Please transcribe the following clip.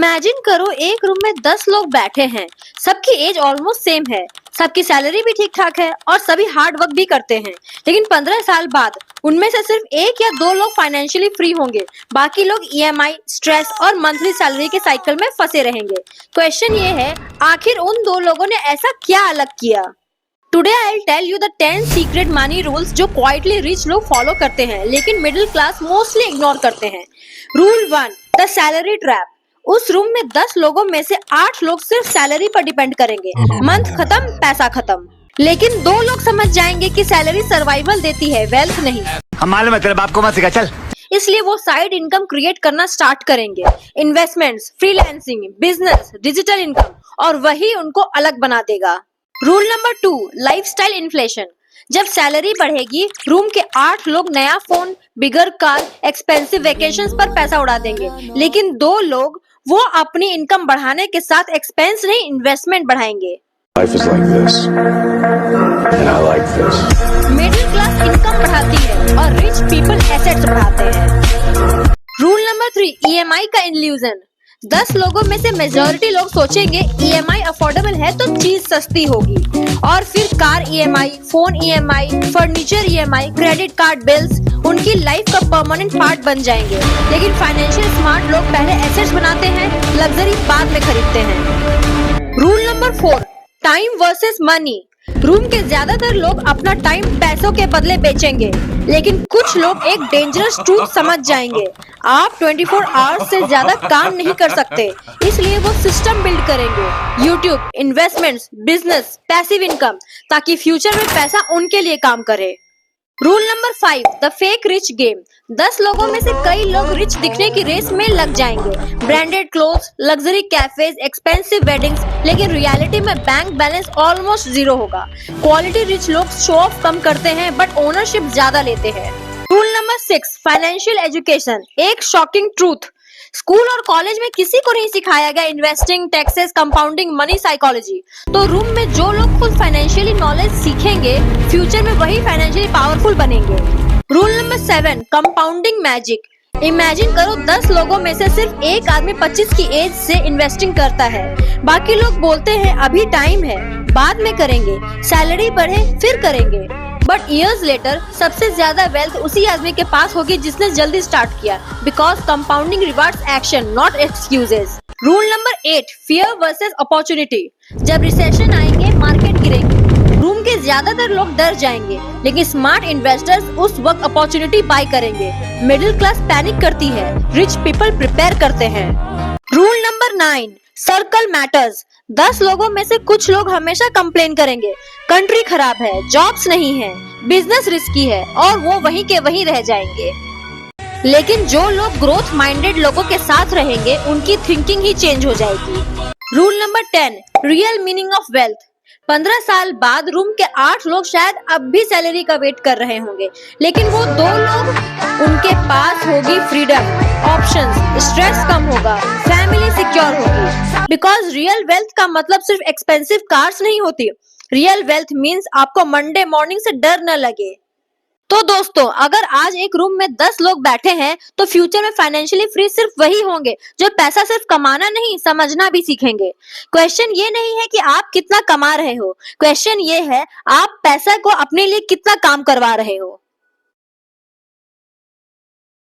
Imagine करो एक room में 10 लोग बैठे हैं। सबकी एज ऑलमोस्ट सेम है, सबकी सैलरी भी ठीक ठाक है और सभी हार्ड वर्क भी करते हैं। लेकिन 15 साल बाद उनमें से सिर्फ 1 या 2 लोग फाइनेंशियली फ्री होंगे। बाकी लोग ईएमआई, स्ट्रेस और मंथली सैलरी के साइकिल में फंसे रहेंगे। क्वेश्चन ये है, आखिर उन 2 लोगों ने ऐसा क्या अलग किया? Today I will tell you the 10 secret money rules जो क्वाइटली रिच लोग फॉलो करते हैं लेकिन मिडिल क्लास मोस्टली इग्नोर करते हैं। Rule 1, the salary trap. उस रूम में 10 लोगों में से 8 लोग सिर्फ सैलरी पर डिपेंड करेंगे। मंथ खत्म, पैसा खत्म। लेकिन 2 लोग समझ जाएंगे कि सैलरी सर्वाइवल देती है, वेल्थ नहीं। हम मालूम है, तेरे बाप को मत सिखा, चल। इसलिए वो साइड इनकम क्रिएट करना स्टार्ट करेंगे। Investments, freelancing, business, digital income, और वही उनको अलग बना देगा। Rule number 2, lifestyle inflation. जब सैलरी बढ़ेगी, रूम के 8 लोग नया फोन, बिगर कार, एक्सपेंसिव वेकेशंस पर पैसा उड़ा देंगे। लेकिन 2 लोग वो अपनी इनकम बढ़ाने के साथ एक्सपेंस नहीं, इन्वेस्टमेंट बढ़ाएंगे। Life is like this, and I like this. Middle class income बढ़ाती है और रिच पीपल एसेट्स बढ़ाते हैं। रूल नंबर 3, ईएमआई का इल्यूजन। 10 लोगों में से मेजॉरिटी लोग सोचेंगे ईएमआई अफोर्डेबल है तो चीज सस्ती होगी, और फिर car EMI, phone EMI, furniture EMI, credit card bills उनकी लाइफ का परमानेंट पार्ट बन जाएंगे। लेकिन फाइनेंशियल स्मार्ट लोग पहले एसेट्स बनाते हैं, लग्जरी बाद में खरीदते हैं। Rule number 4, time versus money. Room के ज्यादातर लोग अपना टाइम पैसों के बदले बेचेंगे, लेकिन कुछ लोग एक डेंजरस ट्रूथ समझ जाएंगे। आप 24 आवर्स से ज्यादा काम नहीं कर सकते, इसलिए वो सिस्टम बिल्ड करेंगे। YouTube, investments, business, passive income, ताकि फ्यूचर में पैसा उनके लिए काम करे। Rule number 5, the fake rich game. 10 लोगों में से कई लोग रिच दिखने की रेस में लग जाएंगे। Branded clothes, luxury cafes, expensive weddings, लेकिन रियलिटी में बैंक बैलेंस ऑलमोस्ट 0 होगा। क्वालिटी रिच लोग शो ऑफ कम करते हैं बट ओनरशिप ज्यादा लेते हैं। Rule number 6, financial education. एक शॉकिंग ट्रूथ, स्कूल और कॉलेज में किसी को नहीं सिखाया गया investing, taxes, compounding, money psychology. तो रूम में जो लोग खुद फाइनेंशियली नॉलेज सीखेंगे, फ्यूचर में वही फाइनेंशियली पावरफुल बनेंगे। Rule number 7, compounding magic. Imagine करो 10 लोगों में से सिर्फ एक आदमी 25 की एज से इन्वेस्टिंग करता है। बाकी लोग बोलते हैं अभी टाइम है, बाद में करेंगे, सैलरी बढ़े फिर करेंगे। बट इयर्स लेटर सबसे ज्यादा वेल्थ उसी आदमी के पास होगी जिसने जल्दी स्टार्ट किया, because compounding rewards action, not excuses. Rule number 8, fear versus opportunity. जब रिसेशन आएंगे, मार्केट गिरेंगे, रूम के ज्यादातर लोग डर जाएंगे, लेकिन स्मार्ट इन्वेस्टर्स उस वक्त अपॉर्चुनिटी बाय करेंगे। मिडिल क्लास पैनिक करती है, रिच पीपल प्रिपेयर करते हैं। Rule number 9, circle matters. 10 लोगों में से कुछ लोग हमेशा कंप्लेन करेंगे, कंट्री खराब है, जॉब्स नहीं है, बिजनेस रिस्की है, और वो वहीं के वहीं रह जाएंगे। लेकिन जो लोग ग्रोथ माइंडेड लोगों के साथ रहेंगे, उनकी थिंकिंग ही चेंज हो जाएगी। Rule number 10, real meaning of wealth. 15 साल बाद रूम के 8 लोग शायद अब भी सैलरी का वेट कर रहे होंगे, लेकिन वो 2 लोग, उनके पास होगी फ्रीडम, ऑप्शंस, स्ट्रेस कम होगा, फैमिली सिक्योर होगी। बिकॉज रियल वेल्थ का मतलब सिर्फ एक्सपेंसिव कार्स नहीं होती। रियल वेल्थ मीन्स आपको मंडे मॉर्निंग से डर न लगे। तो दोस्तों, अगर आज एक रूम में 10 लोग बैठे हैं, तो फ्यूचर में फाइनेंशियली फ्री सिर्फ वही होंगे जो पैसा सिर्फ कमाना नहीं, समझना भी सीखेंगे। क्वेश्चन ये नहीं है कि आप कितना कमा रहे हो, क्वेश्चन ये है आप पैसा को अपने लिए कितना काम करवा रहे हो।